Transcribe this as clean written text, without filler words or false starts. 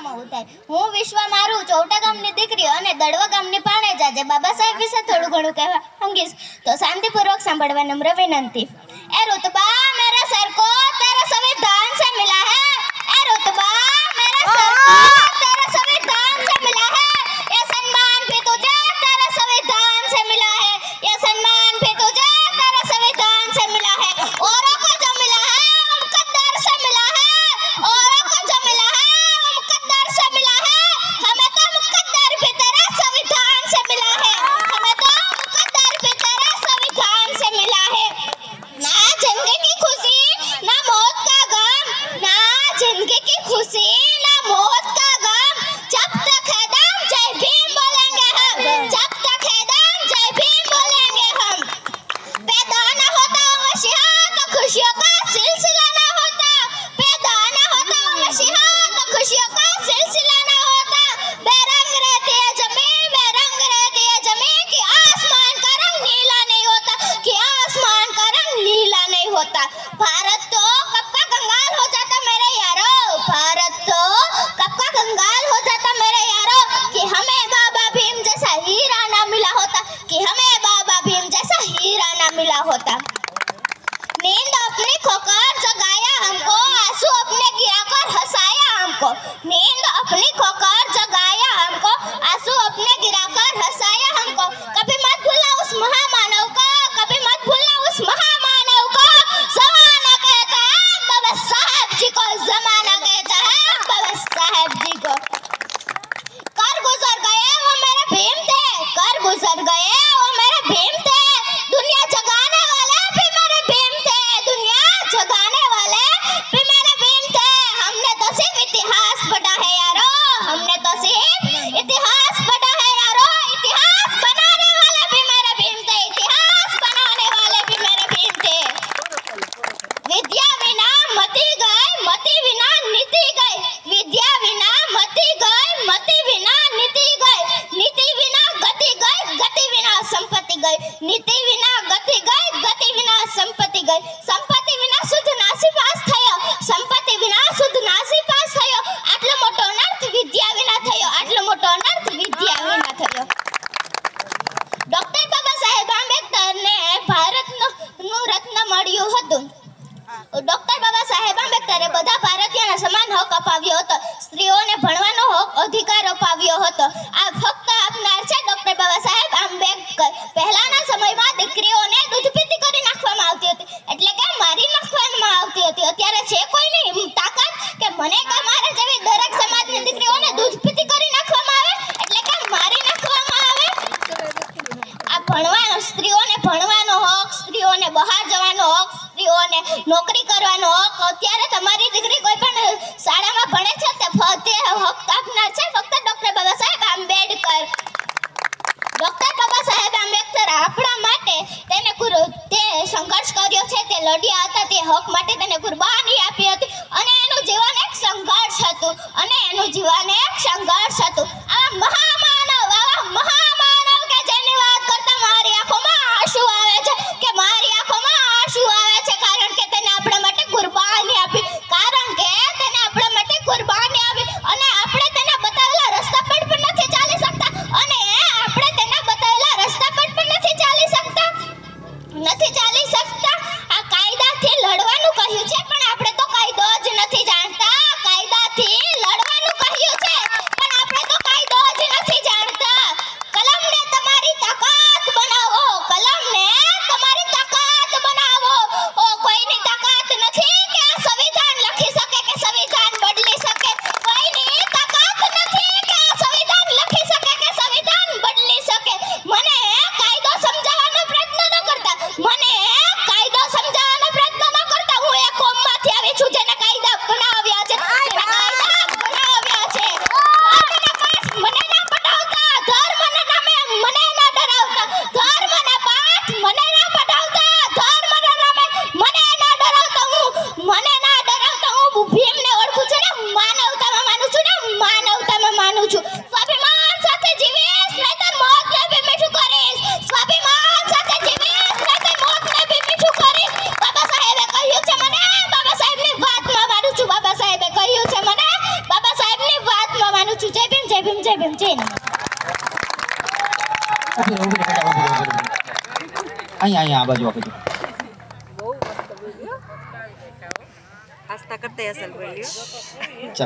વિશ્વમાં ઉતાય. હું વિશ્વ મારું ચોટા ગામની દીકરી અને દડવા ગામની પાણેજા જે બાબા સાહેબ વિશે થોડું ઘણું કહેવા માંગીશ તો શાંતિપૂર્વક સાંભળવા નમ્ર વિનંતી. ए रुतबा मेरे सर को तेरे संविधान से मिला है. ए रुतबा मेरे सर को तेरे संविधान से मिला है. ये सम्मान भी तुझे तेरे संविधान से मिला है. ये सम्मान भी तुझे तेरे संविधान से मिला है. औरों को जो मिला है वो मुकद्दर से मिला है. औरों को जो मिला है वो मुकद्दर से मिला है. हमें तो मुकद्दर भी तेरे संविधान से मिला है. हमें तो मुकद्दर भी तेरे संविधान से मिला है. ना जिंदगी की खुशी ना मौत का गम. ना जिंदगी की खुशी ना मौत का गम. जब तक है दम जय भीम बोलेंगे हम. जब तक है दम जय भीम बोलेंगे हम. पैदा ना होता वो मसीहा तो खुशियों का सिलसिला ना होता. पैदा ना होता वो मसीहा तो खुशियों का सिलसिला ना होता. बेरंग रहती है जमीन बेरंग रहती है जमीन कि आसमान का रंग नीला नहीं होता. कि आसमान का रंग नीला नहीं होता. भारत तो कब का कंगाल हो जाता मेरे यारो. भारत तो कब का कंगाल हो जाता मेरे यारो. कि हमें बाबा भीम जैसा हीरा ना मिला होता. कि हमें बाबा भीम जैसा हीरा ना मिला होता. नींद अपनी खोकर जगाया हमको. आंसू अपने गिराकर हंसाया हमको. नींद अपनी खोकर जगाया हमको. आंसू अपने गिराकर हंसाया हमको. कभी मत भूलना उस महामानव को. कभी मत भूलना उस महामानव को. जमाना कहता है बाबा साहब जी को. जमाना कहता है बाबा साहब जी को. कर गुजर गए वो मेरे भीम थे. कर गुजर गए वो मेरे भीम थे. दुनिया जगाने वाले भी मेरे भीम थे. दुनिया जगाने वाले भी मेरे भीम थे. हमने तो सिर्फ इतिहास पढ़ा है यारो. हमने तो सिर्फ इतिहास पढ़ा है यारो. इतिहास बनाने वाले भी मेरे भीम थे. इतिहास बनाने वाले भी मेरे भीम थे. विद्या बिना मति गए मति बिना नीति गए. विद्या बिना मति गए मति बिना नीति गए. नीति बिना गति गए गति बिना संपत्ति गए. नीति बिना गति गए गति बिना संपत्ति गए. संपत्ति बिना शुद्ध नासीપાस થયો. સંપત્તિ વિના શુદ્ધ નાસીપાસ થયો. આટલો મોટો અનર્થ વિદ્યા વિના થયો. આટલો મોટો અનર્થ વિદ્યા વિના થયો. ડોક્ટર બાબા સાહેબ આંબેડકરને ભારતનું રત્ન મળ્યું હતું. ડોક્ટર બાબા સાહેબ આંબેડકરે બધા ભારતીયોને સમાન હક અપાવ્યો હતો. સ્ત્રીઓને ભણવાનો હક અધિકાર અપાવ્યો હતો. આ ફક્ત આપનાર છે ડોક્ટર બાબા સાહેબ આંબેડકર. પહેલાના સમયમાં દીકરીઓને દૂધ પીતી કરી નાખવામાં આવતી હતી. એટલે કે મારી નાખવામાં આવતી હતી. અત્યારે છે કોઈની તાકાત કે મને કે મારે જેવી દરેક સમાજની દીકરીઓને દૂધ પીતી કરી નાખવામાં આવે. એટલે કે મારી નાખવામાં આવે. આ ભણવાનો સ્ત્રીઓને ભણવાનો હક, સ્ત્રીઓને બહાર જવાનો હક, સ્ત્રીઓને નોકરી કરવાનો હક. અત્યારે તમારી દીકરી કોઈ પણ શાળામાં ભણે છે તે હક આપનાર છે ફક્ત ડોક્ટર બાબા સાહેબ આંબેડકર. ડોક્ટર બાબા સાહેબ આંબેડકર આપણા માટે તે સંઘર્ષ કર્યો છે. તે લડ્યા હતા. તે હક માટે તેને કુરબાની આપી હતી. અને એનું જીવન એક સંઘર્ષ હતું. અને એનું જીવન એક સંઘર્ષ હતું. આ મહામાનવ કે જેની વાત કરતા મારી આંખોમાં આંસુ આવે છે. કે મારી આંખોમાં આંસુ આવે છે. કારણ કે તેને આપણા માટે કુરબાની આપી. કારણ કે તેને આપણા માટે કુરબાની આપી. અને આપણે તેના બતાવેલા રસ્તા પર પણ નથી ચાલી શકતા. અને આપણે તેના બતાવેલા રસ્તા પર પણ નથી ચાલી શકતા. આ કાયદાથી લડવાનું કહ્યું છે પણ આપણે તો કાયદો જ નથી જાણતા. કાયદાથી લડવાનું કહ્યું છે પણ આપણે તો કાયદો જ નથી જય ભીમ જય નમઃ. ઊભી રહો, બેટા, ઊભી રહો. અહીંયા આ બાજુ આપજો. आस्था करते असल बोलियो. ચાલો.